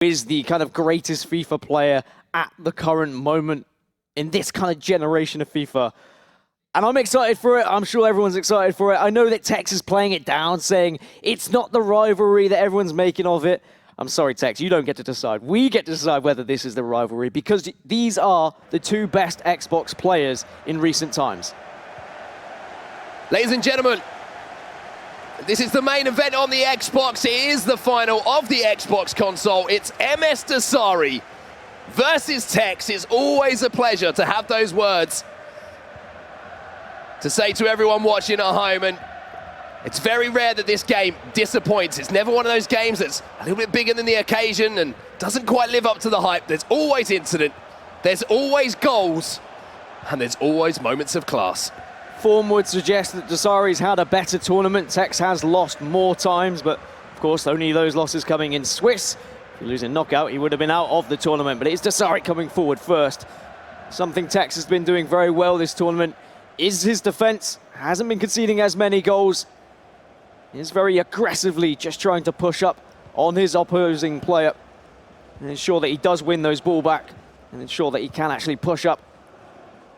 is the kind of greatest FIFA player at the current moment in this kind of generation of FIFA. And I'm excited for it. I'm sure everyone's excited for it. I know that Tekkz is playing it down, saying it's not the rivalry that everyone's making of it. I'm sorry, Tekkz, you don't get to decide. We get to decide whether this is the rivalry, because these are the two best Xbox players in recent times. Ladies and gentlemen, this is the main event on the Xbox. It is the final of the Xbox console. It's Msdossary versus Tekkz. It's always a pleasure to have those words to say to everyone watching at home, and it's very rare that this game disappoints. It's never one of those games that's a little bit bigger than the occasion and doesn't quite live up to the hype. There's always incident, there's always goals, and there's always moments of class. Form would suggest that Msdossary's had a better tournament. Tekkz has lost more times, but of course only those losses coming in Swiss. If you lose in knockout, he would have been out of the tournament, but it's Msdossary coming forward first. Something Tekkz has been doing very well this tournament is his defense. Hasn't been conceding as many goals. He's very aggressively just trying to push up on his opposing player and ensure that he does win those ball back and ensure that he can actually push up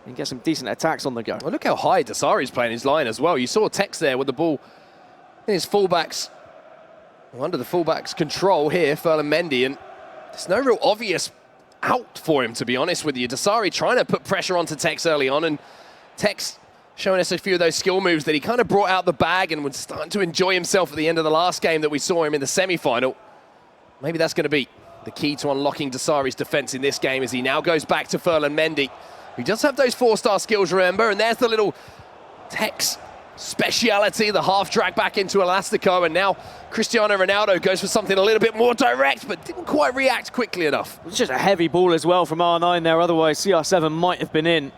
and get some decent attacks on the go. Well, look how high Msdossary's playing his line as well. You saw Tekkz there with the ball in his fullbacks, under the fullback's control here, Mendy, and there's no real obvious out for him, to be honest with you. Msdossary trying to put pressure onto Tekkz early on, and Tekkz showing us a few of those skill moves that he kind of brought out the bag and was starting to enjoy himself at the end of the last game that we saw him in the semi-final. Maybe that's going to be the key to unlocking Msdossary's defense in this game, as he now goes back to Mendy, who does have those 4-star skills, remember, and there's the little Tekkz speciality, the half drag back into Elastico, and now Cristiano Ronaldo goes for something a little bit more direct, but didn't quite react quickly enough. It's just a heavy ball as well from R9 there, otherwise CR7 might have been in.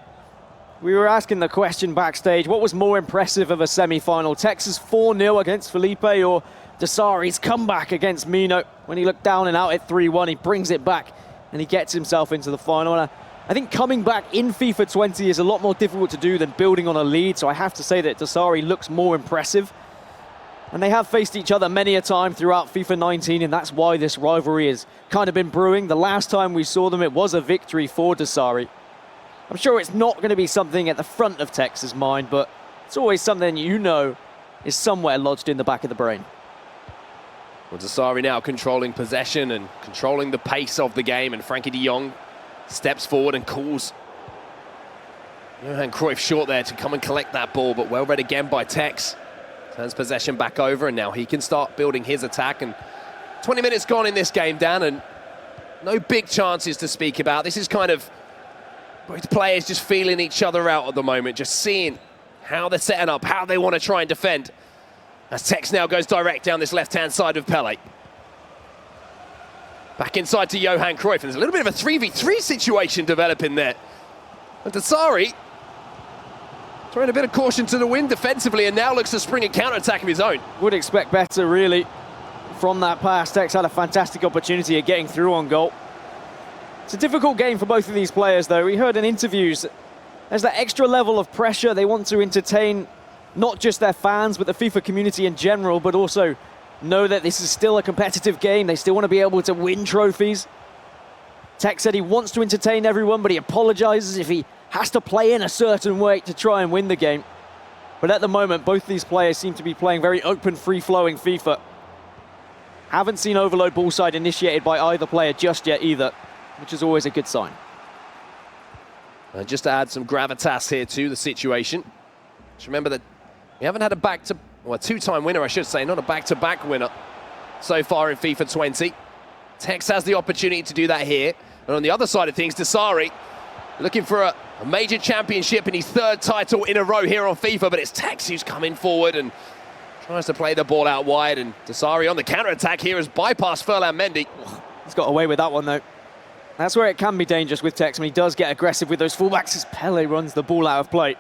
We were asking the question backstage, what was more impressive of a semi-final? Tekkz's 4-0 against Felipe, or Msdossary's comeback against Mino? When he looked down and out at 3-1, he brings it back and he gets himself into the final. And I think coming back in FIFA 20 is a lot more difficult to do than building on a lead, so I have to say that Msdossary looks more impressive. And they have faced each other many a time throughout FIFA 19, and that's why this rivalry has kind of been brewing. The last time we saw them, it was a victory for Msdossary. I'm sure it's not going to be something at the front of Tekkz's mind, but it's always something you know is somewhere lodged in the back of the brain. Well, Msdossary now controlling possession and controlling the pace of the game, and Frankie de Jong steps forward and calls Johan Cruyff short there to come and collect that ball, but well read again by Tekkz. Turns possession back over, and now he can start building his attack. And 20 minutes gone in this game, Dan, and no big chances to speak about. This is kind of both players just feeling each other out at the moment, just seeing how they're setting up, how they want to try and defend. As Tekkz now goes direct down this left-hand side of Pele. Back inside to Johan Cruyff, and there's a little bit of a 3v3 situation developing there. And Msdossary throwing a bit of caution to the wind defensively, and now looks to spring a counter-attack of his own. Would expect better, really, from that pass. Tekkz had a fantastic opportunity of getting through on goal. It's a difficult game for both of these players, though. We heard in interviews there's that extra level of pressure. They want to entertain not just their fans, but the FIFA community in general, but also know that this is still a competitive game. They still want to be able to win trophies. Tekkz said he wants to entertain everyone, but he apologizes if he has to play in a certain way to try and win the game. But at the moment, both these players seem to be playing very open, free-flowing FIFA. Haven't seen overload ball side initiated by either player just yet either, which is always a good sign. And just to add some gravitas here to the situation, just remember that we haven't had a two-time winner, I should say, not a back-to-back winner so far in FIFA 20. Tekkz has the opportunity to do that here. And on the other side of things, Msdossary looking for a major championship in his third title in a row here on FIFA, but it's Tekkz who's coming forward and tries to play the ball out wide, and Msdossary on the counter-attack here has bypassed Mendy. He's got away with that one, though. That's where it can be dangerous with Tekkz when he does get aggressive with those fullbacks as Pele runs the ball out of play.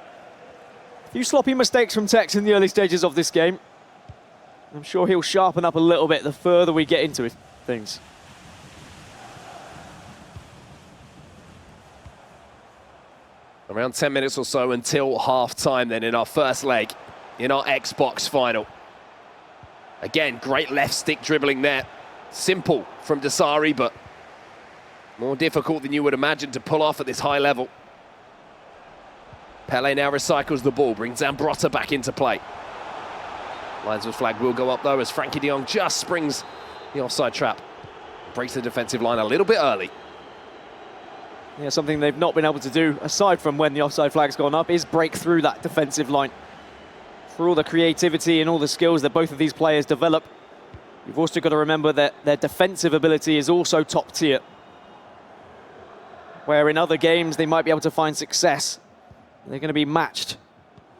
A few sloppy mistakes from Tekkz in the early stages of this game. I'm sure he'll sharpen up a little bit the further we get into things. Around 10 minutes or so until half-time then in our first leg in our Xbox final. Again, great left stick dribbling there. simple from Msdossary, but more difficult than you would imagine to pull off at this high level. Pele now recycles the ball, brings Zambrotta back into play. Linesman flag will go up though as Frankie de Jong just springs the offside trap. Breaks the defensive line a little bit early. Yeah, something they've not been able to do, aside from when the offside flag's gone up, is break through that defensive line. For all the creativity and all the skills that both of these players develop, you've also got to remember that their defensive ability is also top tier. Where in other games they might be able to find success, they're going to be matched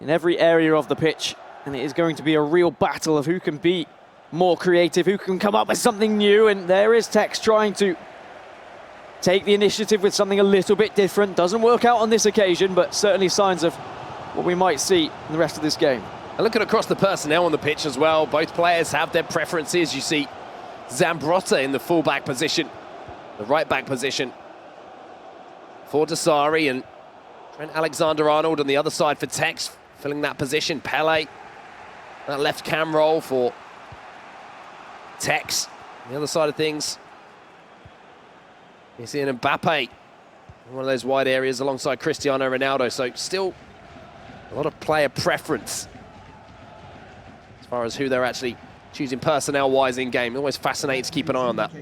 in every area of the pitch, and it is going to be a real battle of who can be more creative, who can come up with something new. And there is Tekkz trying to take the initiative with something a little bit different. Doesn't work out on this occasion, but certainly signs of what we might see in the rest of this game. And looking across the personnel on the pitch as well, both players have their preferences. You see Zambrotta in the full-back position, the right-back position for Msdossary, and Trent Alexander-Arnold on the other side for Tekkz, filling that position. Pele, that left cam role for Tekkz. On the other side of things, you see an Mbappe, one of those wide areas alongside Cristiano Ronaldo. So still a lot of player preference as far as who they're actually choosing personnel-wise in game. Always fascinating to keep an eye on that.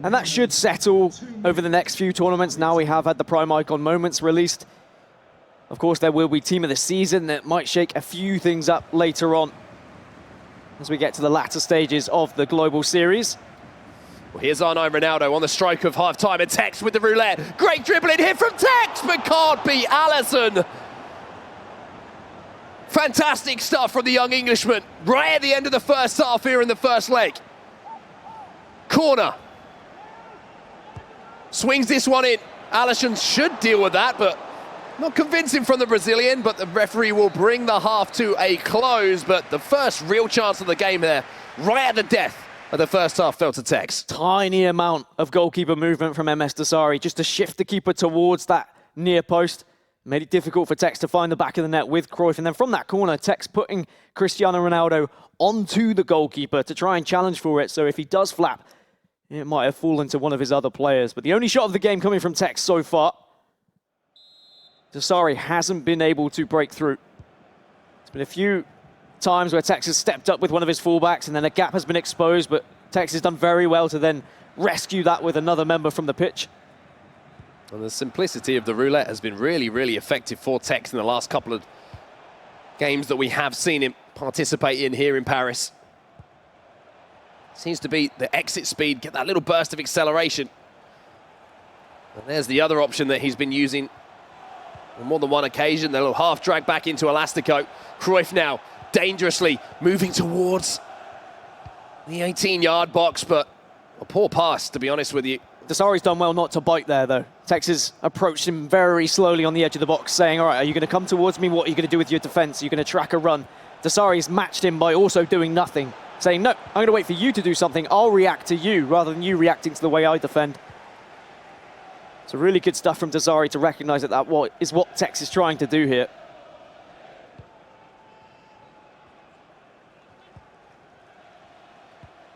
And that should settle over the next few tournaments. Now we have had the Prime Icon moments released. Of course, there will be Team of the Season that might shake a few things up later on as we get to the latter stages of the Global Series. Well, here's R9 Ronaldo on the stroke of half-time, and Tekkz with the roulette. Great dribbling here from Tekkz, but can't beat Alisson. Fantastic stuff from the young Englishman, right at the end of the first half here in the first leg. Corner. Swings this one in. Alisson should deal with that, but not convincing from the Brazilian, but the referee will bring the half to a close. But the first real chance of the game there, right at the death of the first half, fell to Tekkz. Tiny amount of goalkeeper movement from Msdossary just to shift the keeper towards that near post. Made it difficult for Tekkz to find the back of the net with Cruyff. And then from that corner, Tekkz putting Cristiano Ronaldo onto the goalkeeper to try and challenge for it. So if he does flap, it might have fallen to one of his other players. But the only shot of the game coming from Tekkz so far. Msdossary hasn't been able to break through. It's been a few times where Tekkz has stepped up with one of his fullbacks and then a gap has been exposed, but Tekkz has done very well to then rescue that with another member from the pitch. And the simplicity of the roulette has been really, really effective for Tekkz in the last couple of games that we have seen him participate in here in Paris. Seems to be the exit speed, get that little burst of acceleration. And there's the other option that he's been using on more than one occasion, the little half drag back into Elastico. Cruyff now dangerously moving towards the 18-yard box, but a poor pass, to be honest with you. Msdossary's done well not to bite there, though. Tekkz has approached him very slowly on the edge of the box, saying, all right, are you going to come towards me? What are you going to do with your defense? Are you going to track a run? Msdossary's matched him by also doing nothing, saying, no, I'm going to wait for you to do something. I'll react to you rather than you reacting to the way I defend. So really good stuff from Msdossary to recognize that that is what Tekkz is trying to do here.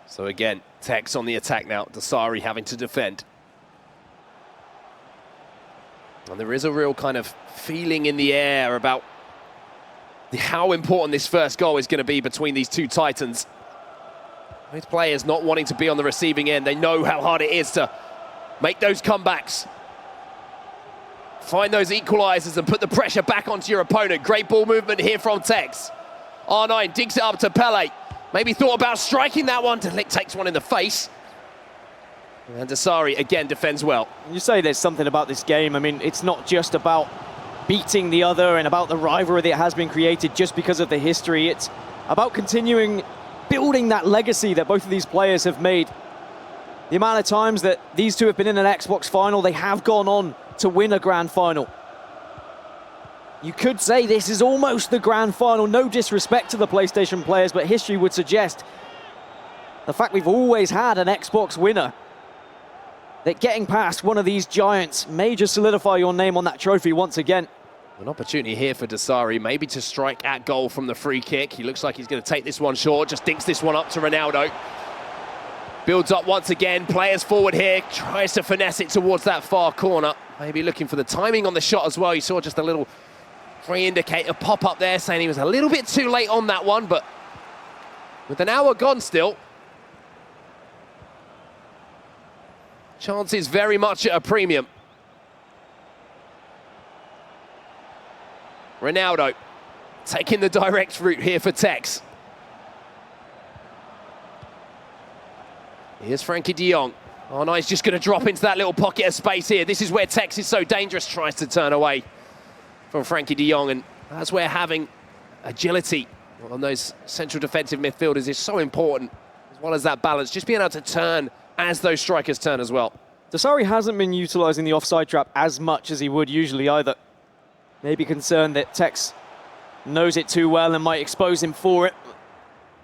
So again, Tekkz on the attack now, Msdossary having to defend. And there is a real kind of feeling in the air about how important this first goal is going to be between these two titans. Both players not wanting to be on the receiving end. They know how hard it is to make those comebacks, find those equalizers and put the pressure back onto your opponent. Great ball movement here from Tekkz. R9 digs it up to Pele. Maybe thought about striking that one. Delict takes one in the face. And Msdossary again defends well. You say there's something about this game. I mean, it's not just about beating the other and about the rivalry that has been created just because of the history. It's about continuing building that legacy that both of these players have made. The amount of times that these two have been in an Xbox final, they have gone on to win a grand final. You could say this is almost the grand final. No disrespect to the PlayStation players, but history would suggest the fact we've always had an Xbox winner, that getting past one of these giants may just solidify your name on that trophy once again. An opportunity here for Msdossary, maybe to strike at goal from the free kick. He looks like he's going to take this one short, just dinks this one up to Ronaldo. Builds up once again, players forward here, tries to finesse it towards that far corner. Maybe looking for the timing on the shot as well. You saw just a little free indicator pop up there saying he was a little bit too late on that one, but with an hour gone still, chances very much at a premium. Ronaldo taking the direct route here for Tekkz. Here's Frankie de Jong. Oh no, he's just going to drop into that little pocket of space here. This is where Tekkz is so dangerous, tries to turn away from Frankie de Jong, and that's where having agility on those central defensive midfielders is so important, as well as that balance, just being able to turn as those strikers turn as well. Msdossary hasn't been utilising the offside trap as much as he would usually either. Maybe concerned that Tekkz knows it too well and might expose him for it.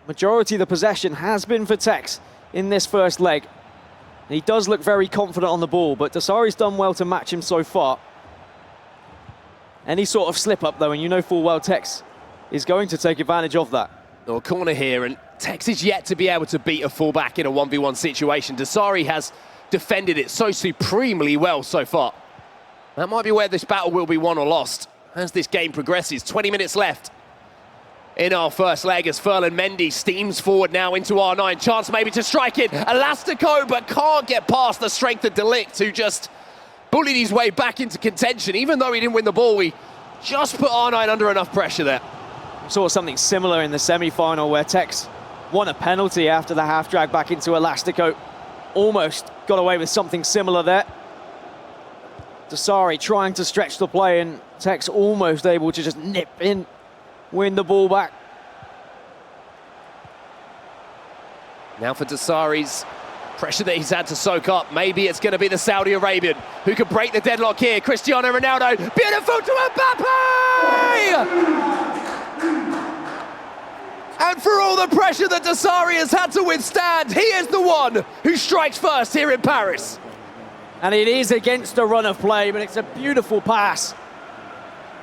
Majority of the possession has been for Tekkz in this first leg. He does look very confident on the ball, but Msdossary's done well to match him so far. Any sort of slip-up, though, and you know full well Tekkz is going to take advantage of that. A corner here, and Tekkz is yet to be able to beat a fullback in a 1v1 situation. Msdossary has defended it so supremely well so far. That might be where this battle will be won or lost as this game progresses. 20 minutes left in our first leg as Mendy steams forward now into R9. Chance maybe to strike it. Elastico, but can't get past the strength of De Ligt, who just bullied his way back into contention. Even though he didn't win the ball, we just put R9 under enough pressure there. Saw something similar in the semi-final where Tekkz won a penalty after the half drag back into Elastico. Almost got away with something similar there. Msdossary trying to stretch the play, and Tekkz almost able to just nip in, win the ball back. Now for Msdossary's pressure that he's had to soak up. Maybe it's going to be the Saudi Arabian who could break the deadlock here. Cristiano Ronaldo, beautiful to Mbappe! And for all the pressure that Msdossary has had to withstand, he is the one who strikes first here in Paris. And it is against a run of play, but it's a beautiful pass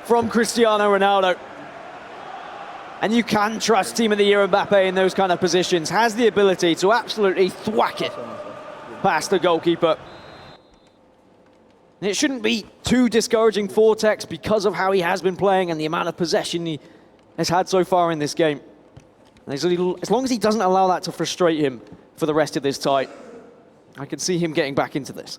from Cristiano Ronaldo. And you can trust Team of the Year Mbappe in those kind of positions. Has the ability to absolutely thwack it past the goalkeeper. And it shouldn't be too discouraging for Tekkz because of how he has been playing and the amount of possession he has had so far in this game. And as long as he doesn't allow that to frustrate him for the rest of this tie, I can see him getting back into this.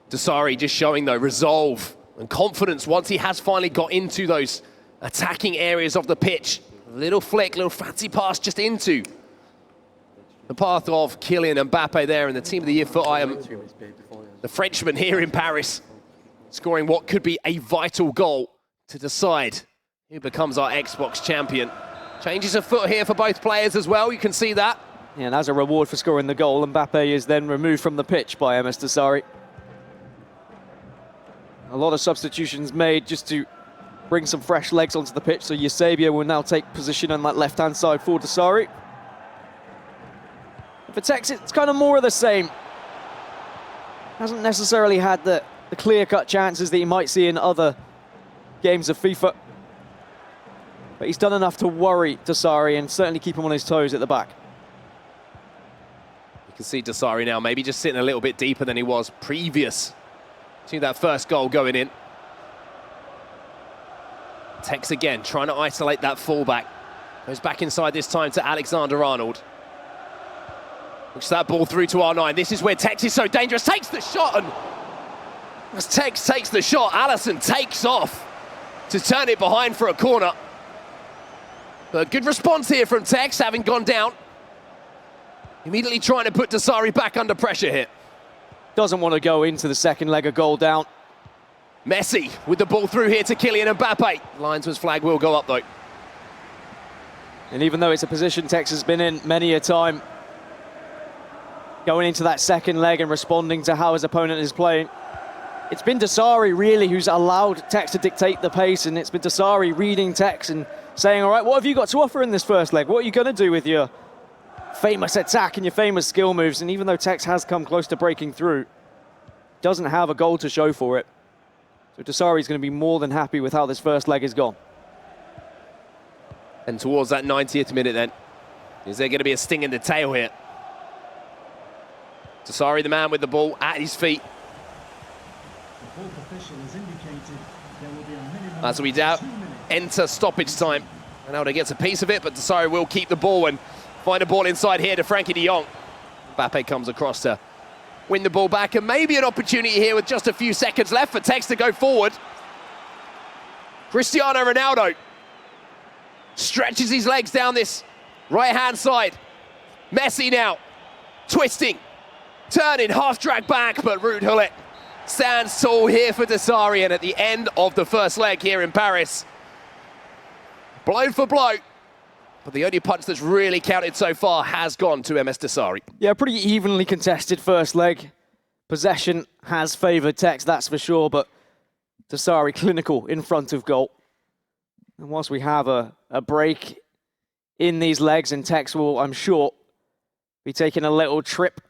Msdossary just showing, though, resolve and confidence once he has finally got into those attacking areas of the pitch. Little flick, little fancy pass just into the path of Kylian Mbappe there, and the Team of the Year for the Frenchman here in Paris, scoring what could be a vital goal to decide who becomes our Xbox champion. Changes of foot here for both players as well, you can see that. Yeah, and as a reward for scoring the goal, Mbappe is then removed from the pitch by Msdossary. A lot of substitutions made just to bring some fresh legs onto the pitch, so Eusebio will now take position on that left-hand side for Msdossary. For Tekkz, it's kind of more of the same. Hasn't necessarily had the clear-cut chances that you might see in other games of FIFA. But he's done enough to worry Msdossary and certainly keep him on his toes at the back. You can see Msdossary now maybe just sitting a little bit deeper than he was previous to that first goal going in. Tekkz again, trying to isolate that fullback. Goes back inside this time to Alexander-Arnold. Looks that ball through to R9. This is where Tekkz is so dangerous. Takes the shot, and as Tekkz takes the shot, Alisson takes off to turn it behind for a corner. But good response here from Tekkz, having gone down. Immediately trying to put Msdossary back under pressure here. Doesn't want to go into the second leg, a goal down. Messi with the ball through here to Kylian Mbappe. Linesman's flag will go up though. And even though it's a position Tekkz has been in many a time, going into that second leg and responding to how his opponent is playing, it's been Msdossary really who's allowed Tekkz to dictate the pace, and it's been Msdossary reading Tekkz and saying, all right, what have you got to offer in this first leg? What are you going to do with your famous attack and your famous skill moves? And even though Tekkz has come close to breaking through, doesn't have a goal to show for it. So Msdossary's going to be more than happy with how this first leg has gone. And towards that 90th minute then, is there going to be a sting in the tail here? Dosari, the man with the ball at his feet. As we enter stoppage time. Ronaldo gets a piece of it, but Dosari will keep the ball and find a ball inside here to Frankie de Jong. Mbappe comes across to win the ball back, and maybe an opportunity here with just a few seconds left for Tekkz to go forward. Cristiano Ronaldo stretches his legs down this right-hand side. Messi now, twisting, turning, half drag back, but Ruud Gullit stands tall here for Dosari, and at the end of the first leg here in Paris, blow for blow, but the only punch that's really counted so far has gone to Msdossary. Yeah, pretty evenly contested first leg. Possession has favoured Tekkz, that's for sure, but Dosari clinical in front of goal. And whilst we have a break in these legs, and Tekkz will, I'm sure, be taking a little trip,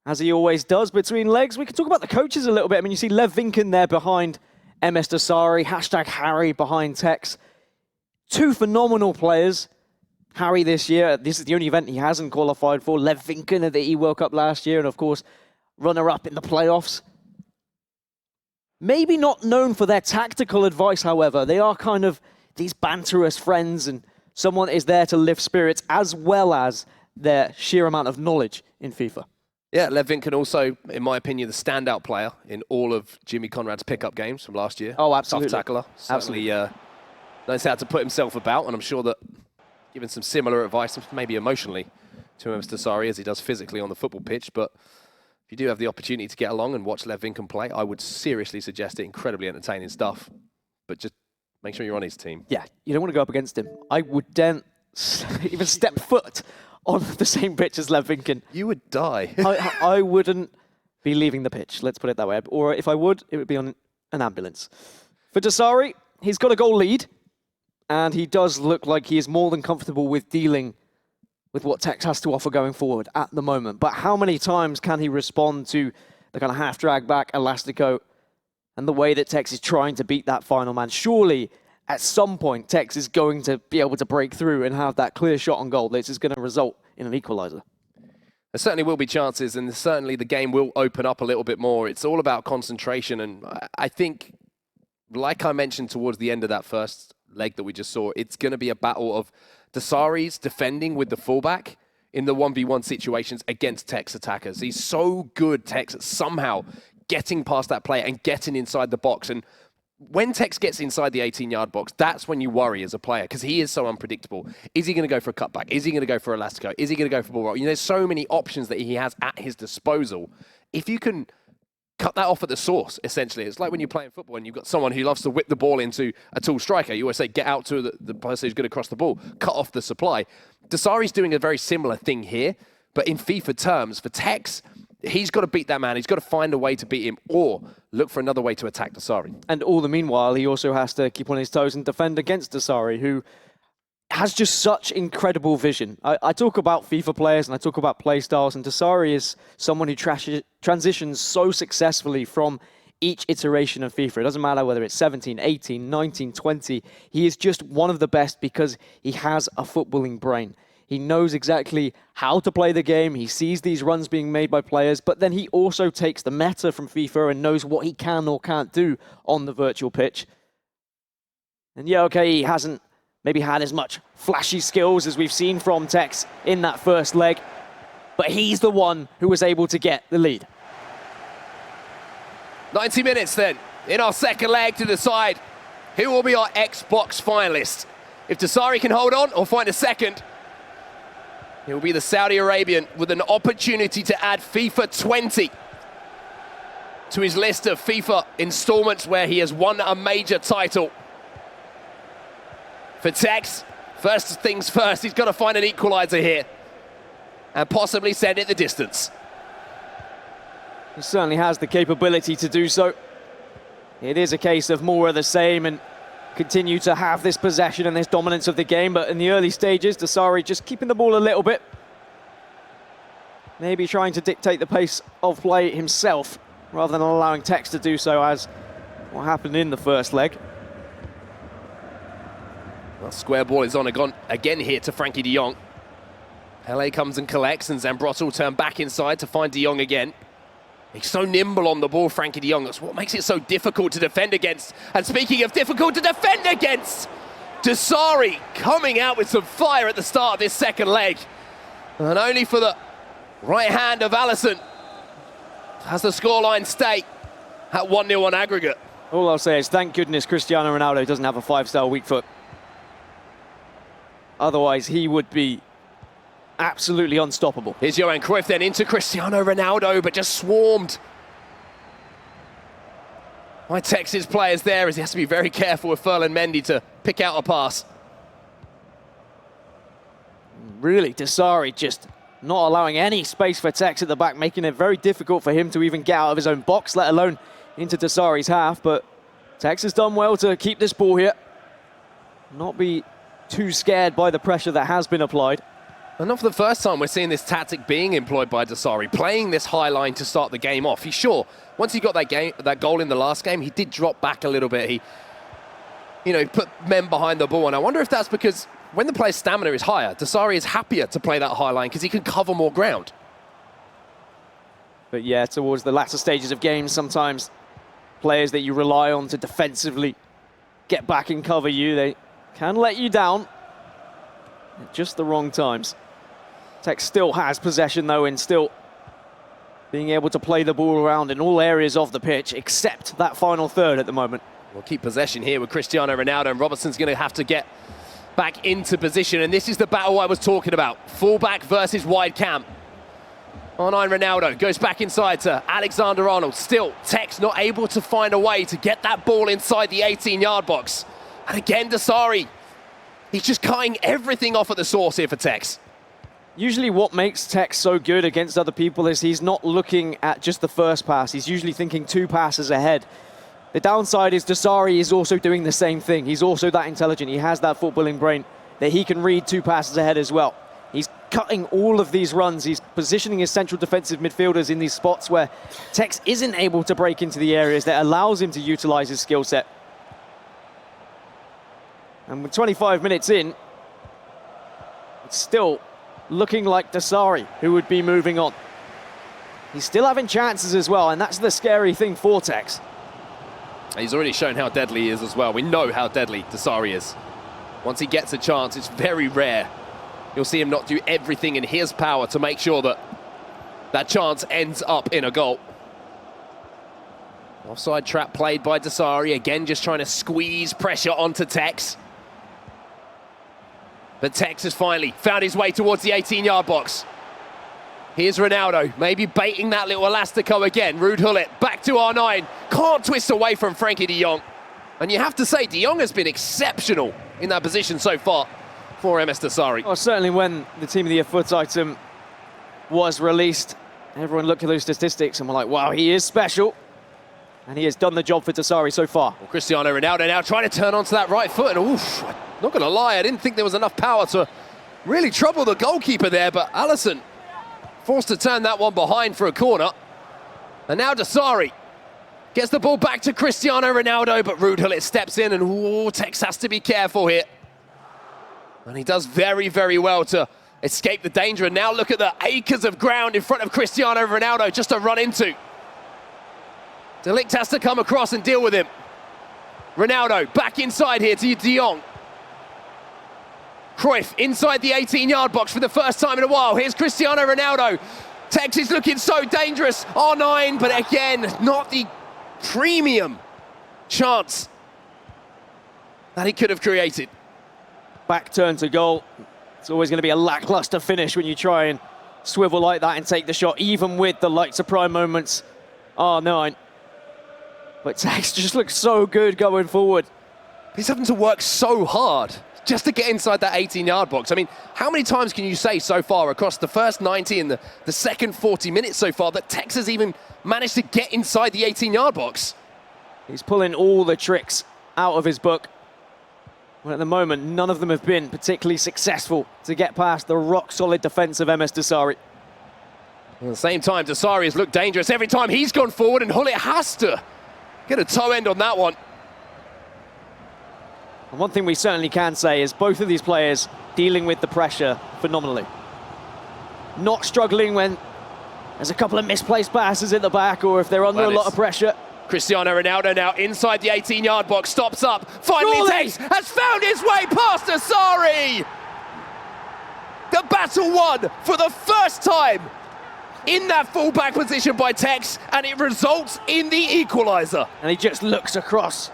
as he always does, between legs, we can talk about the coaches a little bit. I mean, you see Lev Vinken there behind Msdossary, #Harry behind Tekkz. Two phenomenal players. Harry this year, this is the only event he hasn't qualified for. Lev Vinken at the E-World Cup last year, and of course, runner-up in the playoffs. Maybe not known for their tactical advice, however. They are kind of these banterous friends, and someone is there to lift spirits, as well as their sheer amount of knowledge in FIFA. Yeah, Lev Vinken also, in my opinion, the standout player in all of Jimmy Conrad's pickup games from last year. Oh, absolutely. Tough tackler. Certainly knows how to put himself about, and I'm sure that giving some similar advice, maybe emotionally, to Msdossary as he does physically on the football pitch. But if you do have the opportunity to get along and watch Lev Vinken play, I would seriously suggest it. Incredibly entertaining stuff. But just make sure you're on his team. Yeah, you don't want to go up against him. I wouldn't even step foot on the same pitch as Lev Vinken. You would die. I wouldn't be leaving the pitch, let's put it that way. Or if I would, it would be on an ambulance. For Dosari, he's got a goal lead. And he does look like he is more than comfortable with dealing with what Tekkz has to offer going forward at the moment. But how many times can he respond to the kind of half drag back Elastico and the way that Tekkz is trying to beat that final man? Surely, at some point, Tekkz is going to be able to break through and have that clear shot on goal. This is going to result in an equaliser. There certainly will be chances, and certainly the game will open up a little bit more. It's all about concentration, and I think, like I mentioned towards the end of that first leg that we just saw, it's going to be a battle of Dosari's defending with the fullback in the 1v1 situations against Tekkz attackers. He's so good, Tekkz, at somehow getting past that player and getting inside the box. And when Tekkz gets inside the 18-yard box, that's when you worry as a player, because he is so unpredictable. Is he going to go for a cutback? Is he going to go for Elastico? Is he going to go for ball roll? You know, there's so many options that he has at his disposal. If you can cut that off at the source, essentially. It's like when you're playing football and you've got someone who loves to whip the ball into a tall striker. You always say, get out to the person who's going to cross the ball, cut off the supply. Dosari's doing a very similar thing here, but in FIFA terms, for Tekkz, he's got to beat that man. He's got to find a way to beat him or look for another way to attack Dosari. And all the meanwhile, he also has to keep on his toes and defend against Dosari, who has just such incredible vision. I talk about FIFA players and I talk about play styles, and Dosari is someone who transitions so successfully from each iteration of FIFA. It doesn't matter whether it's 17, 18, 19, 20. He is just one of the best because he has a footballing brain. He knows exactly how to play the game. He sees these runs being made by players, but then he also takes the meta from FIFA and knows what he can or can't do on the virtual pitch. And yeah, okay, he hasn't maybe had as much flashy skills as we've seen from Tekkz in that first leg, but he's the one who was able to get the lead. 90 minutes then, in our second leg to decide who will be our Xbox finalist. If Dosari can hold on or find a second, it will be the Saudi Arabian with an opportunity to add FIFA 20 to his list of FIFA installments where he has won a major title. For Tekkz, first things first, he's got to find an equaliser here and possibly send it the distance. He certainly has the capability to do so. It is a case of more of the same and continue to have this possession and this dominance of the game, but in the early stages, Dosari just keeping the ball a little bit. Maybe trying to dictate the pace of play himself rather than allowing Tekkz to do so, as what happened in the first leg. Well, square ball is on again here to Frankie de Jong. Pele comes and collects, and Zambrotta will turn back inside to find de Jong again. He's so nimble on the ball, Frankie de Jong. That's what makes it so difficult to defend against. And speaking of difficult to defend against, Msdossary coming out with some fire at the start of this second leg. And only for the right hand of Alisson has the scoreline stay at 1-0 on aggregate. All I'll say is thank goodness Cristiano Ronaldo doesn't have a 5-star weak foot. Otherwise, he would be absolutely unstoppable. Here's Johan Cruyff then into Cristiano Ronaldo, but just swarmed by Tektz's players there, as he has to be very careful with Mendy to pick out a pass. Really, Msdossary just not allowing any space for Tekkz at the back, making it very difficult for him to even get out of his own box, let alone into Msdossary's half. But Tekkz has done well to keep this ball here, not be too scared by the pressure that has been applied. And not for the first time we're seeing this tactic being employed by Msdossary, playing this high line to start the game off. He's sure, once he got that goal in the last game, he did drop back a little bit. He, put men behind the ball. And I wonder if that's because when the player's stamina is higher, Msdossary is happier to play that high line because he can cover more ground. But yeah, towards the latter stages of games, sometimes players that you rely on to defensively get back and cover you, they can let you down at just the wrong times. Tekkz still has possession, though, and still being able to play the ball around in all areas of the pitch, except that final third at the moment. We'll keep possession here with Cristiano Ronaldo, and Robertson's going to have to get back into position. And this is the battle I was talking about. Fullback versus wide camp. R9 Ronaldo goes back inside to Alexander-Arnold. Still, Tekkz not able to find a way to get that ball inside the 18-yard box. And again, Msdossary, he's just cutting everything off at the source here for Tekkz. Usually what makes Tekkz so good against other people is he's not looking at just the first pass. He's usually thinking 2 passes ahead. The downside is Msdossary is also doing the same thing. He's also that intelligent. He has that footballing brain that he can read 2 passes ahead as well. He's cutting all of these runs. He's positioning his central defensive midfielders in these spots where Tekkz isn't able to break into the areas that allows him to utilize his skill set. And with 25 minutes in, it's still looking like Msdossary who would be moving on. He's still having chances as well, and that's the scary thing for Tekkz. He's already shown how deadly he is as well. We know how deadly Msdossary is. Once he gets a chance, it's very rare you'll see him not do everything in his power to make sure that that chance ends up in a goal. Offside trap played by Msdossary, again just trying to squeeze pressure onto Tekkz. But Tekkz has finally found his way towards the 18-yard box. Here's Ronaldo, maybe baiting that little elastico again. Ruud Gullit back to R9. Can't twist away from Frankie de Jong. And you have to say, de Jong has been exceptional in that position so far for Msdossary. Well, certainly when the Team of the Year foot item was released, everyone looked at those statistics and were like, wow, he is special. And he has done the job for Msdossary so far. Well, Cristiano Ronaldo now trying to turn onto that right foot. And oof, not going to lie, I didn't think there was enough power to really trouble the goalkeeper there. But Alisson forced to turn that one behind for a corner. And now Msdossary gets the ball back to Cristiano Ronaldo. But Ruud Gullit steps in, and ooh, Tekkz has to be careful here. And he does very, very well to escape the danger. And now look at the acres of ground in front of Cristiano Ronaldo just to run into. De Ligt has to come across and deal with him. Ronaldo back inside here to de Jong. Cruyff inside the 18-yard box for the first time in a while. Here's Cristiano Ronaldo. Tekkz is looking so dangerous. R9, but again, not the premium chance that he could have created. Back turn to goal. It's always going to be a lackluster finish when you try and swivel like that and take the shot, even with the lights of prime moments. R9. But Tekkz just looks so good going forward. He's having to work so hard just to get inside that 18-yard box. I mean, how many times can you say so far across the first 90 and the second 40 minutes so far that Tekkz has even managed to get inside the 18-yard box? He's pulling all the tricks out of his book. Well, at the moment, none of them have been particularly successful to get past the rock-solid defence of Msdossary. At the same time, Msdossary has looked dangerous every time he's gone forward, and Gullit has to get a toe end on that one. And one thing we certainly can say is both of these players dealing with the pressure phenomenally. Not struggling when There's a couple of misplaced passes in the back, or if they're under a lot of pressure. Cristiano Ronaldo now inside the 18-yard box, stops up. Finally, Tekkz has found his way past Msdossary. The battle won for the first time in that fullback position by Tekkz, and it results in the equaliser. And he just looks across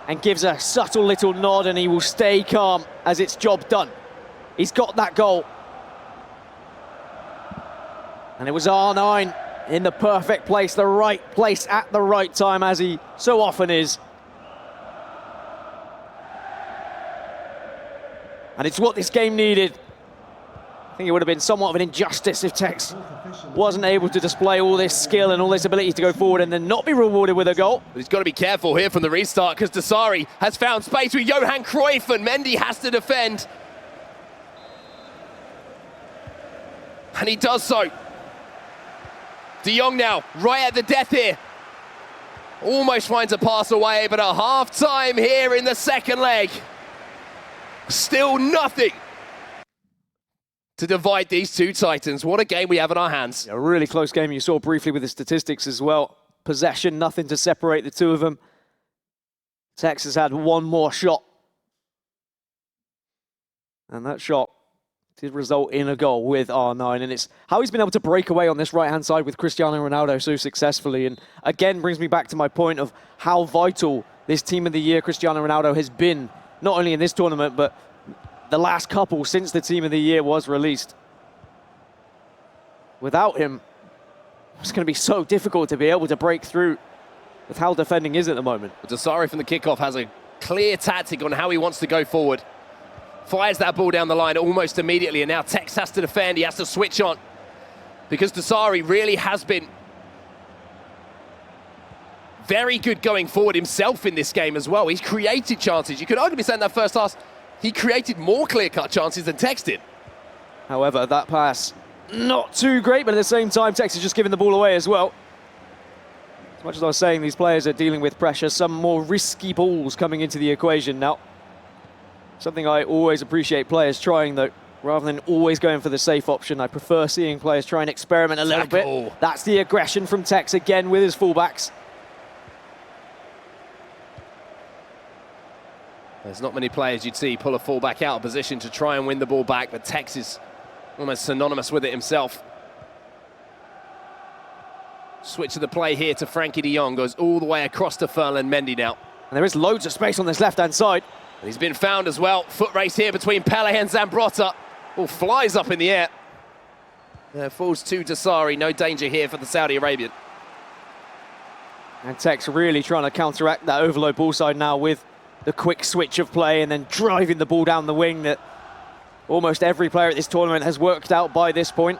and gives a subtle little nod, and he will stay calm as it's job done. He's got that goal. And it was R9 in the perfect place, the right place at the right time, as he so often is. And it's what this game needed. I think it would have been somewhat of an injustice if Tekkz wasn't able to display all this skill and all this ability to go forward and then not be rewarded with a goal. But he's got to be careful here from the restart, because Msdossary has found space with Johan Cruyff, and Mendy has to defend. And he does so. De Jong now, right at the death here. Almost finds a pass away, but at half-time here in the second leg, still nothing to divide these two Titans. What a game we have in our hands. A really close game. You saw briefly with the statistics as well. Possession, nothing to separate the two of them. Tekkz has had one more shot. And that shot did result in a goal with R9, and it's how he's been able to break away on this right-hand side with Cristiano Ronaldo so successfully. And again, brings me back to my point of how vital this Team of the Year Cristiano Ronaldo has been, not only in this tournament, but the last couple since the Team of the Year was released. Without him, it's going to be so difficult to be able to break through with how defending is at the moment. Msdossary from the kickoff has a clear tactic on how he wants to go forward. Fires that ball down the line almost immediately, and now Tekkz has to defend. He has to switch on, because Msdossary really has been very good going forward himself in this game as well. He's created chances. You could arguably say in that first half, he created more clear-cut chances than Tekkz did. However, that pass, not too great, but at the same time, Tekkz is just giving the ball away as well. As much as I was saying, these players are dealing with pressure, some more risky balls coming into the equation now. Something I always appreciate players trying, though, rather than always going for the safe option. I prefer seeing players try and experiment a little bit. That's the aggression from Tekkz again with his fullbacks. There's not many players you'd see pull a fullback out of position to try and win the ball back, but Tekkz is almost synonymous with it himself. Switch of the play here to Frankie de Jong, goes all the way across to Mendy now. And there is loads of space on this left-hand side. And he's been found as well. Foot race here between Pele and Zambrotta. Ball flies up in the air. Falls to Msdossary. No danger here for the Saudi Arabian. And Tekkz really trying to counteract that overload ball side now with the quick switch of play and then driving the ball down the wing that almost every player at this tournament has worked out by this point.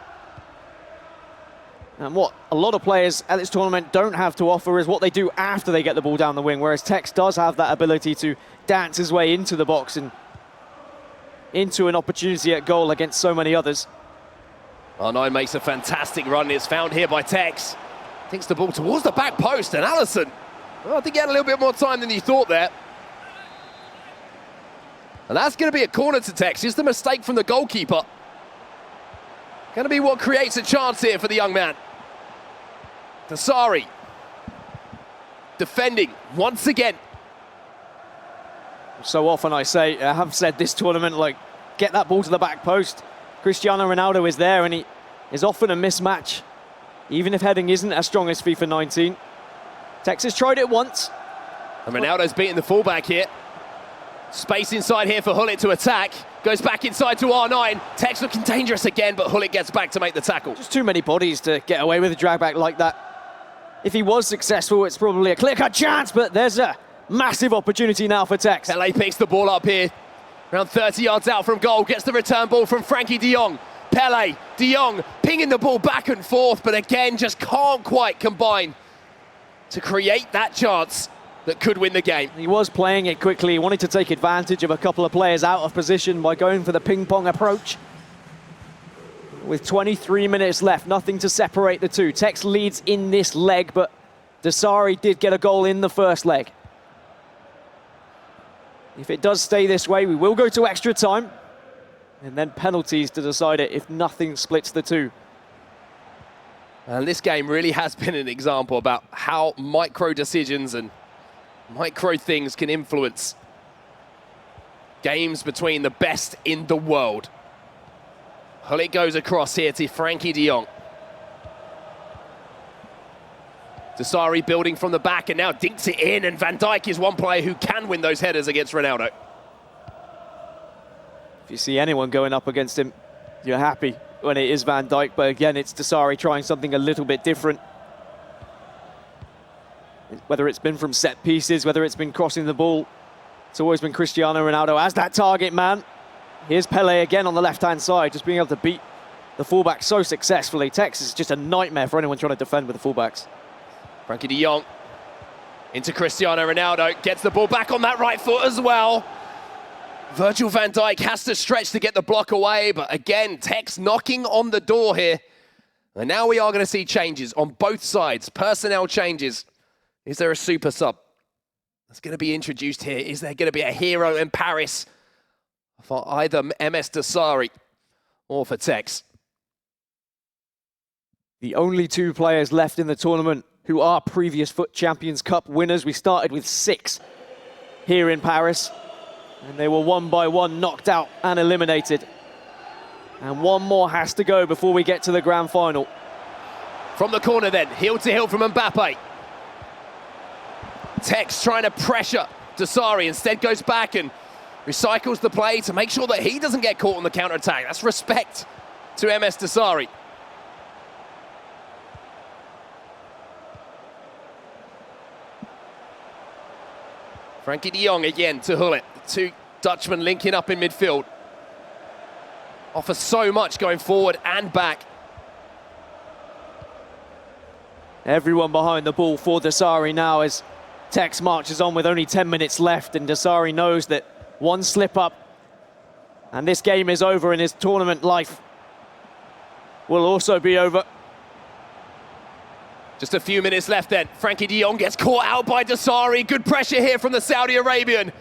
And what a lot of players at this tournament don't have to offer is what they do after they get the ball down the wing, whereas Tekkz does have that ability to dance his way into the box and into an opportunity at goal against so many others. R9 makes a fantastic run. It's found here by Tekkz. Thinks the ball towards the back post, and Allison, well, I think he had a little bit more time than he thought there. And that's going to be a corner to Tekkz. Just the mistake from the goalkeeper. Going to be what creates a chance here for the young man. Msdossary defending once again. So often I have said this tournament, like, get that ball to the back post. Cristiano Ronaldo is there, and he is often a mismatch, even if heading isn't as strong as FIFA 19. Tekkz has tried it once. And Ronaldo's beating the fullback here. Space inside here for Hullet to attack. Goes back inside to R9. Tekkz looking dangerous again, but Hullet gets back to make the tackle. Just too many bodies to get away with a drag back like that. If he was successful, it's probably a clear-cut chance, but there's a massive opportunity now for Tekkz. Pele picks the ball up here. Around 30 yards out from goal. Gets the return ball from Frankie de Jong. Pele, de Jong pinging the ball back and forth, but again, just can't quite combine to create that chance that could win the game. He was playing it quickly. He wanted to take advantage of a couple of players out of position by going for the ping-pong approach. With 23 minutes left, nothing to separate the two. Tekkz leads in this leg, but Msdossary did get a goal in the first leg. If it does stay this way, we will go to extra time, and then penalties to decide it if nothing splits the two. And this game really has been an example about how micro decisions and micro things can influence games between the best in the world. Hullet goes across here to Frankie de Jong. Msdossary building from the back and now dinks it in, and Van Dijk is one player who can win those headers against Ronaldo. If you see anyone going up against him, you're happy when it is Van Dijk, but again, it's Msdossary trying something a little bit different. Whether it's been from set pieces, whether it's been crossing the ball, it's always been Cristiano Ronaldo as that target man. Here's Pele again on the left-hand side, just being able to beat the fullback so successfully. Tekkz is just a nightmare for anyone trying to defend with the fullbacks. Frankie de Jong into Cristiano Ronaldo, gets the ball back on that right foot as well. Virgil van Dijk has to stretch to get the block away, but again, Tekkz knocking on the door here. And now we are going to see changes on both sides, personnel changes. Is there a super sub that's going to be introduced here? Is there going to be a hero in Paris for either Msdossary or for Tekkz? The only two players left in the tournament who are previous FUT Champions Cup winners. We started with 6 here in Paris, and they were one by one knocked out and eliminated. And one more has to go before we get to the grand final. From the corner then, heel to heel from Mbappe. Tekkz trying to pressure Msdossary, instead goes back and recycles the play to make sure that he doesn't get caught on the counter-attack. That's respect to Msdossary. Frankie de Jong again to Hullet. The two Dutchmen linking up in midfield. Offers so much going forward and back. Everyone behind the ball for Msdossary now as Tekkz marches on with only 10 minutes left, and Msdossary knows that one slip up and this game is over, and his tournament life will also be over. Just a few minutes left then. Frankie de Jong gets caught out by Msdossary. Good pressure here from the Saudi Arabian.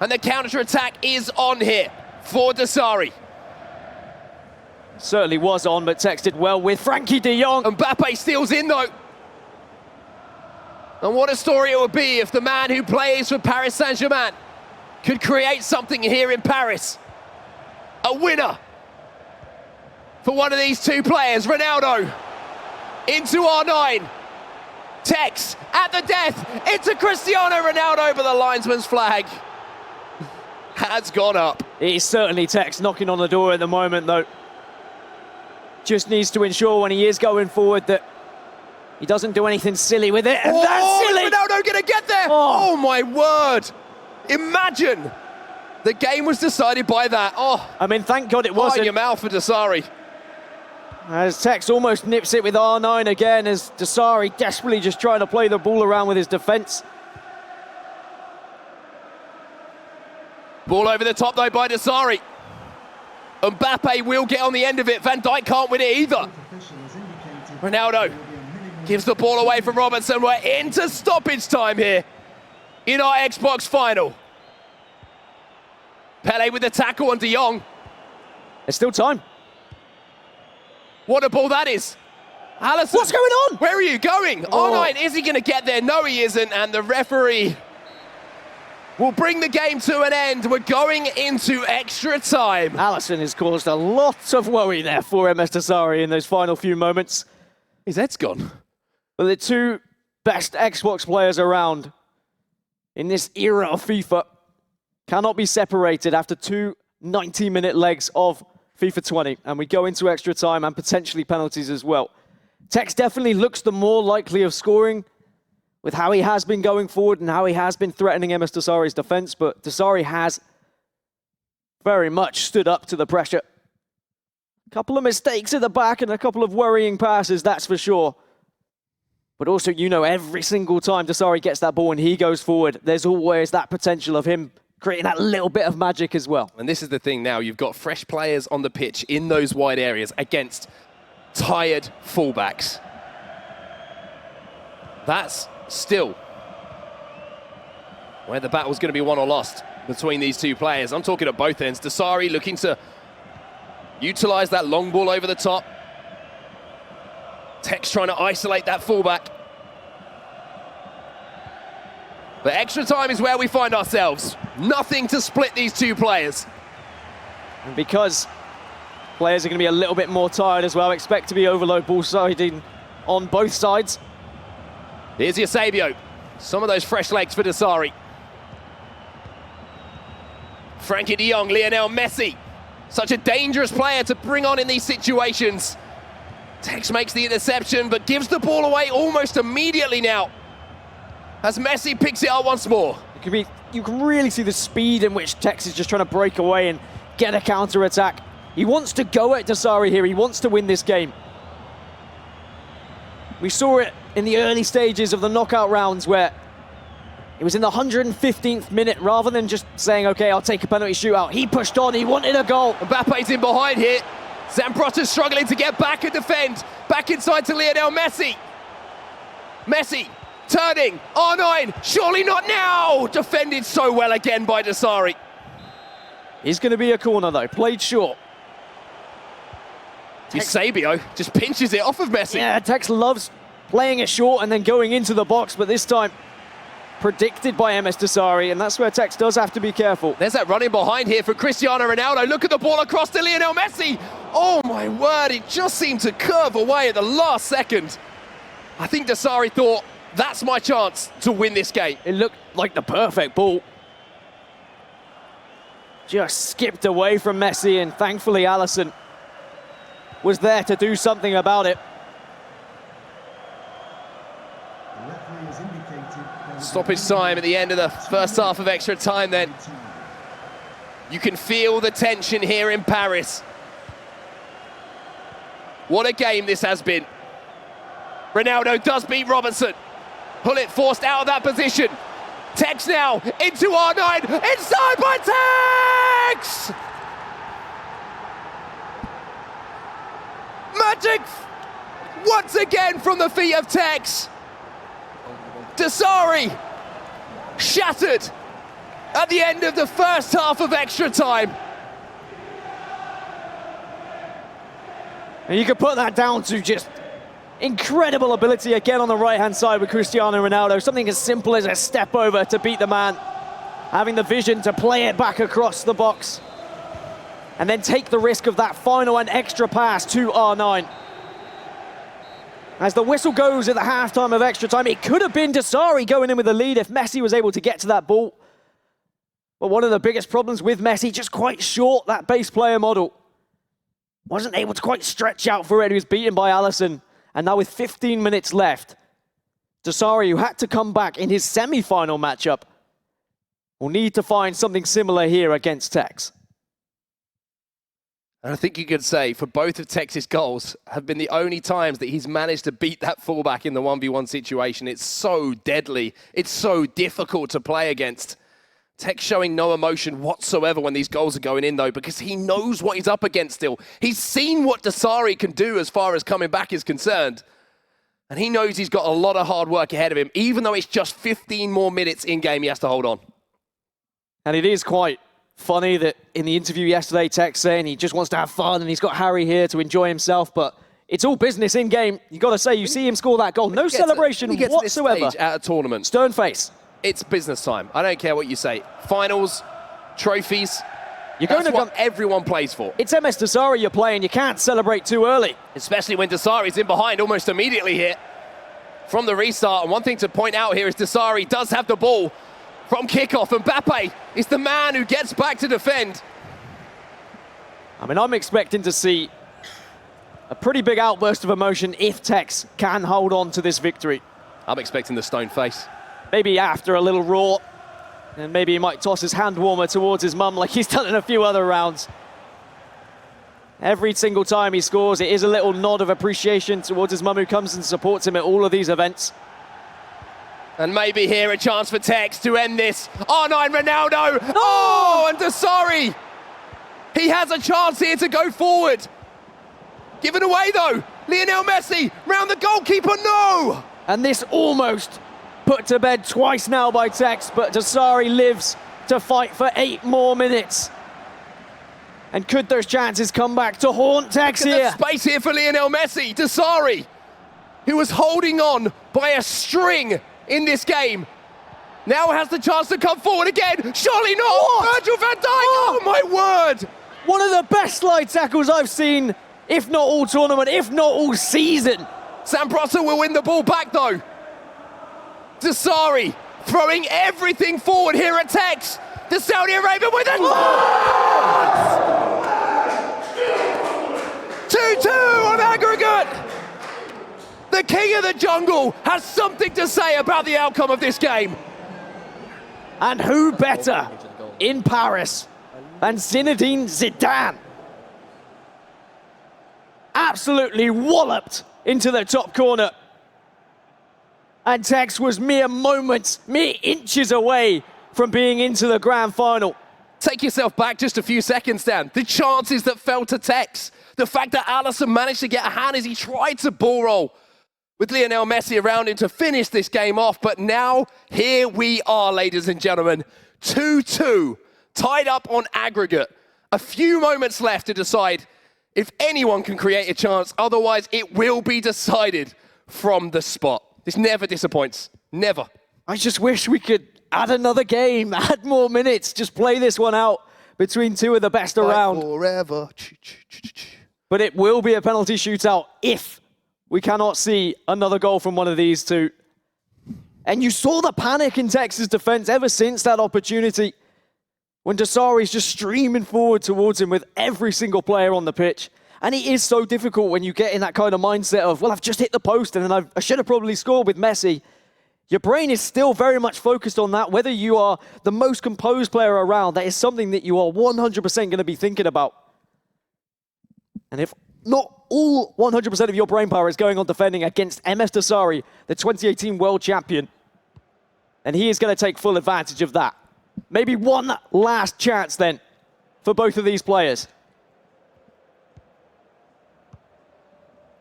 And the counter-attack is on here for Msdossary. Certainly was on, but Tekkz did well with Frankie de Jong. Mbappe steals in though. And what a story it would be if the man who plays for Paris Saint-Germain could create something here in Paris. A winner for one of these two players, Ronaldo. Into R9, Tekkz at the death, into Cristiano Ronaldo, but the linesman's flag has gone up. It is certainly Tekkz knocking on the door at the moment though. Just needs to ensure when he is going forward that he doesn't do anything silly with it, and that's silly! Is Ronaldo gonna get there? Oh my word! Imagine the game was decided by that. Oh, I mean, thank God it in wasn't. your mouth for Msdossary. As Tekkz almost nips it with R9 again, as Msdossary desperately just trying to play the ball around with his defence. Ball over the top though by Msdossary. Mbappe will get on the end of it. Van Dijk can't win it either. Ronaldo gives the ball away from Robertson. We're into stoppage time here in our Xbox final. Pele with the tackle on de Jong. There's still time. What a ball that is. Alisson. What's going on? Where are you going? R9, is he going to get there? No, he isn't. And the referee will bring the game to an end. We're going into extra time. Alisson has caused a lot of worry there for Msdossary in those final few moments. His head's gone. But the two best Xbox players around in this era of FIFA cannot be separated after two 90-minute legs of FIFA 20. And we go into extra time and potentially penalties as well. Tekkz definitely looks the more likely of scoring with how he has been going forward and how he has been threatening Msdossary's defense, but Msdossary has very much stood up to the pressure. A couple of mistakes at the back and a couple of worrying passes, that's for sure. But also, you know, every single time Msdossary gets that ball and he goes forward, there's always that potential of him creating that little bit of magic as well. And this is the thing now, you've got fresh players on the pitch in those wide areas against tired fullbacks. That's still where the battle's going to be won or lost between these two players. I'm talking at both ends. Msdossary looking to utilize that long ball over the top. Tekkz trying to isolate that fullback. But extra time is where we find ourselves. Nothing to split these two players. And because players are going to be a little bit more tired as well, expect to be overload ball siding on both sides. Here's Eusebio. Some of those fresh legs for Msdossary. Frankie de Jong, Lionel Messi. Such a dangerous player to bring on in these situations. Tekkz makes the interception, but gives the ball away almost immediately now, as Messi picks it up once more. You can really see the speed in which Tekkz is just trying to break away and get a counter-attack. He wants to go at Msdossary here. He wants to win this game. We saw it in the early stages of the knockout rounds where it was in the 115th minute, rather than just saying, okay, I'll take a penalty shootout. He pushed on, he wanted a goal. Mbappe's in behind here. Zambrotta's struggling to get back and defend. Back inside to Lionel Messi. Messi turning, R9, surely not now! Defended so well again by Msdossary. He's going to be a corner though, played short. Eusebio just pinches it off of Messi. Yeah, Tekkz loves playing it short and then going into the box, but this time predicted by Msdossary, and that's where Tekkz does have to be careful. There's that running behind here for Cristiano Ronaldo. Look at the ball across to Lionel Messi. Oh my word, it just seemed to curve away at the last second. I think Msdossary thought, that's my chance to win this game. It looked like the perfect ball. Just skipped away from Messi, and thankfully Alisson was there to do something about it. Stoppage time at the end of the first half of extra time then. You can feel the tension here in Paris. What a game this has been. Ronaldo does beat Robertson. Hullet forced out of that position. Tekkz now into R9, inside by Tekkz! Magic once again from the feet of Tekkz. Msdossary shattered at the end of the first half of extra time. And you could put that down to just incredible ability again on the right-hand side with Cristiano Ronaldo. Something as simple as a step over to beat the man. Having the vision to play it back across the box. And then take the risk of that final and extra pass to R9. As the whistle goes at the halftime of extra time, it could have been Msdossary going in with the lead if Messi was able to get to that ball. But one of the biggest problems with Messi, just quite short, that base player model. Wasn't able to quite stretch out for it. He was beaten by Alisson. And now with 15 minutes left, Msdossary, who had to come back in his semi-final matchup, will need to find something similar here against Tekkz. And I think you could say for both of Tekkz's goals have been the only times that he's managed to beat that fullback in the 1v1 situation. It's so deadly. It's so difficult to play against. Tekkz showing no emotion whatsoever when these goals are going in, though, because he knows what he's up against still. He's seen what Msdossary can do as far as coming back is concerned. And he knows he's got a lot of hard work ahead of him, even though it's just 15 more minutes in-game he has to hold on. And it is quite funny that in the interview yesterday, Tekkz saying he just wants to have fun and he's got Harry here to enjoy himself, but it's all business in-game. You've got to say, you see him score that goal, no celebration whatsoever. This stage at a tournament. Stern face. It's business time. I don't care what you say. Finals, trophies, That's what everyone plays for. It's Msdossary you're playing. You can't celebrate too early. Especially when Msdossary's in behind almost immediately here from the restart. And one thing to point out here is Msdossary does have the ball from kickoff. And Mbappe is the man who gets back to defend. I mean, I'm expecting to see a pretty big outburst of emotion if Tekkz can hold on to this victory. I'm expecting the stone face. Maybe after a little roar, and maybe he might toss his hand warmer towards his mum like he's done in a few other rounds. Every single time he scores, it is a little nod of appreciation towards his mum who comes and supports him at all of these events. And maybe here a chance for Tekkz to end this. R9 Ronaldo. Oh, and Msdossary. He has a chance here to go forward. Given away though. Lionel Messi round the goalkeeper. No. And this almost put to bed twice now by Tekkz, but Msdossary lives to fight for 8 more minutes. And could those chances come back to haunt Tekkz here? Space here for Lionel Messi. Msdossary who was holding on by a string in this game, now has the chance to come forward again. Surely not. What? Virgil van Dijk. Oh my word. One of the best slide tackles I've seen, if not all tournament, if not all season. Sambrotto will win the ball back though. Msdossary throwing everything forward here at Tekkz. The Saudi Arabia with it. 2-2 on aggregate. The king of the jungle has something to say about the outcome of this game. And who better in Paris than Zinedine Zidane? Absolutely walloped into the top corner. And Tekkz was mere moments, mere inches away from being into the grand final. Take yourself back just a few seconds, Dan. The chances that fell to Tekkz. The fact that Alisson managed to get a hand as he tried to ball roll with Lionel Messi around him to finish this game off. But now, here we are, ladies and gentlemen. 2-2, tied up on aggregate. A few moments left to decide if anyone can create a chance. Otherwise, it will be decided from the spot. This never disappoints. Never. I just wish we could add another game, add more minutes, just play this one out between two of the best around. Forever. But it will be a penalty shootout if we cannot see another goal from one of these two. And you saw the panic in Tekkz's defense ever since that opportunity when Msdossary's just streaming forward towards him with every single player on the pitch. And it is so difficult when you get in that kind of mindset of, well, I've just hit the post and then I should have probably scored with Messi. Your brain is still very much focused on that. Whether you are the most composed player around, that is something that you are 100% going to be thinking about. And if not all 100% of your brain power is going on defending against Msdossary, the 2018 world champion, then he is going to take full advantage of that. Maybe one last chance then for both of these players.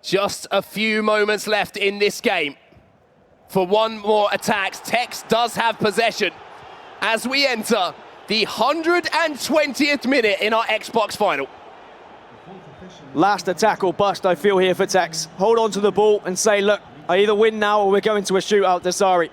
Just a few moments left in this game for one more attack. Tekkz does have possession as we enter the 120th minute in our Xbox final. Last attack or bust, I feel, here for Tekkz. Hold on to the ball and say, look, I either win now or we're going to a shootout. Msdossary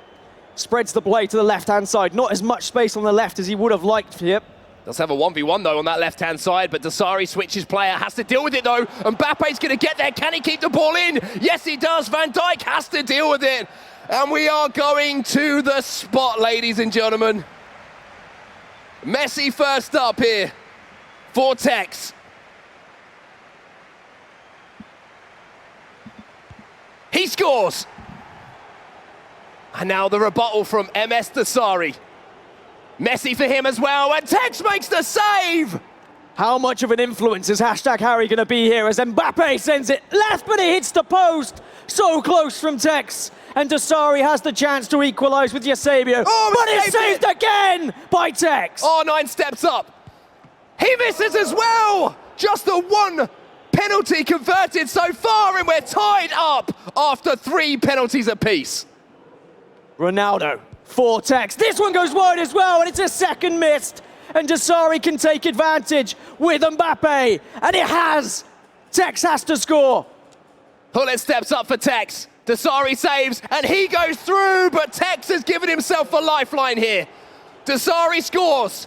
spreads the play to the left-hand side. Not as much space on the left as he would have liked here. Does have a 1v1 though on that left-hand side, but Msdossary switches player, has to deal with it though. Mbappe's going to get there. Can he keep the ball in? Yes, he does. Van Dijk has to deal with it. And we are going to the spot, ladies and gentlemen. Messi first up here for Tekkz. He scores. And now the rebuttal from Msdossary. Messi for him as well, and Tekkz makes the save! How much of an influence is #Harry going to be here as Mbappe sends it left, but it hits the post. So close from Tekkz. And Msdossary has the chance to equalise with Eusebio. Oh, but it's saved again by Tekkz. R9 steps up. He misses as well. Just the one penalty converted so far, and we're tied up after 3 penalties apiece. Ronaldo for Tekkz. This one goes wide as well, and it's a second missed. And Msdossary can take advantage with Mbappe. And it has. Tekkz has to score. Hullet steps up for Tekkz. Msdossary saves, and he goes through, but Tekkz has given himself a lifeline here. Msdossary scores,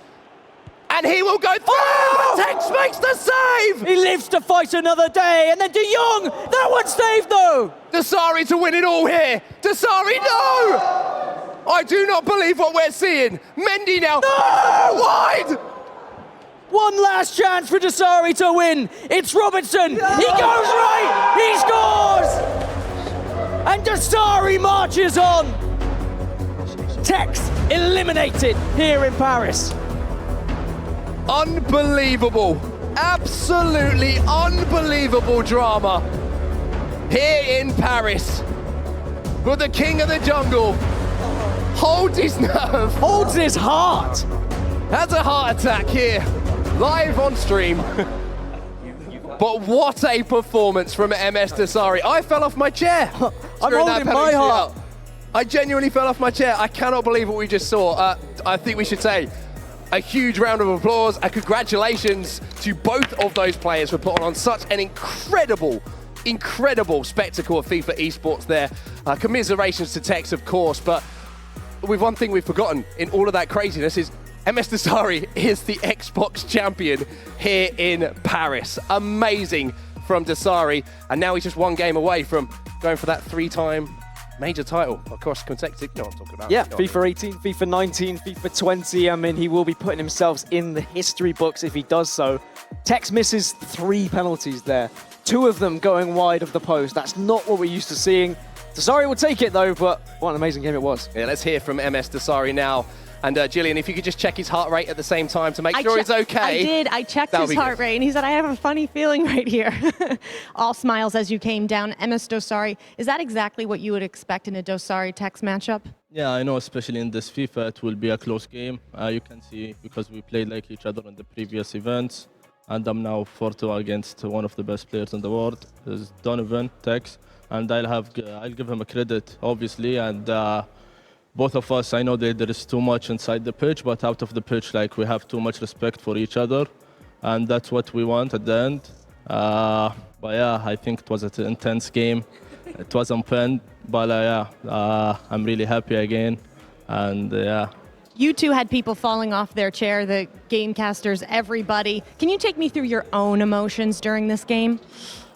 and he will go through, but Tekkz makes the save! He lives to fight another day, and then De Jong, that one's saved though! Msdossary to win it all here. Msdossary, no! I do not believe what we're seeing. Mendy now, no! wide! One last chance for Msdossary to win. It's Robertson. He goes right. He scores. And Msdossary marches on. Tekkz eliminated here in Paris. Unbelievable. Absolutely unbelievable drama here in Paris. But the king of the jungle holds his nerve. Holds his heart. Has a heart attack here, live on stream. But what a performance from Msdossary. I fell off my chair. I'm holding my heart. I genuinely fell off my chair. I cannot believe what we just saw. I think we should say a huge round of applause and congratulations to both of those players for putting on such an incredible incredible spectacle of FIFA esports there. Commiserations to Tekkz, of course, but with one thing we've forgotten in all of that craziness is Msdossary is the Xbox champion here in Paris. Amazing from Dossary, and now he's just one game away from going for that 3-time major title across consecutive. You know what I'm talking about. Yeah, FIFA 18, FIFA 19, FIFA 20. I mean, he will be putting himself in the history books if he does so. Tekkz misses 3 penalties there, 2 of them going wide of the post. That's not what we're used to seeing. Dossary will take it though, but what an amazing game it was. Yeah, let's hear from Msdossary now. And Gillian, if you could just check his heart rate at the same time to make sure he's okay. I did. I checked his heart rate, and he said, I have a funny feeling right here. All smiles as you came down. Msdossary, is that exactly what you would expect in a Dossary-Tekkz matchup? Yeah, I know, especially in this FIFA, it will be a close game. You can see, because we played like each other in the previous events. And I'm now 4-2 against one of the best players in the world, is Donovan, Tekkz. And I'll give him a credit, obviously. And both of us, I know that there is too much inside the pitch, but out of the pitch, like, we have too much respect for each other. And that's what we want at the end. But yeah, I think it was an intense game. It was unplanned, but yeah, I'm really happy again. And yeah. You two had people falling off their chair, the gamecasters, everybody. Can you take me through your own emotions during this game?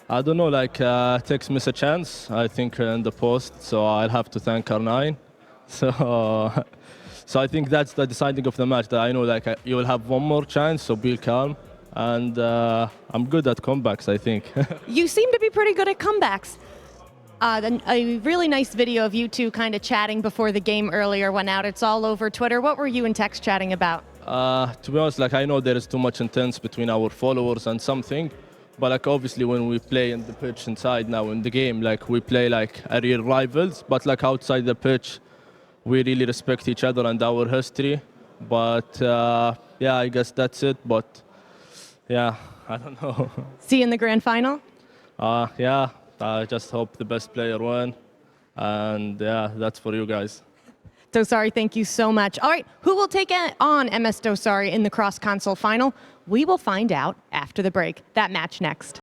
I don't know, like, Tekkz missed a chance, I think, in the post, so I'll have to thank R9. So I think that's the deciding of the match, that I know, like, you will have one more chance, so be calm. And I'm good at comebacks, I think. You seem to be pretty good at comebacks. A really nice video of you two kind of chatting before the game earlier went out. It's all over Twitter. What were you and Tekkz chatting about? To be honest, like, I know there is too much intense between our followers and something, but like, obviously when we play in the pitch inside now in the game, like, we play like a real rivals, but like outside the pitch, we really respect each other and our history. But yeah, I guess that's it. But yeah, I don't know. See you in the grand final? Yeah. I just hope the best player win, and yeah, that's for you guys. Dossary, thank you so much. All right, who will take on Msdossary in the cross-console final? We will find out after the break. That match next.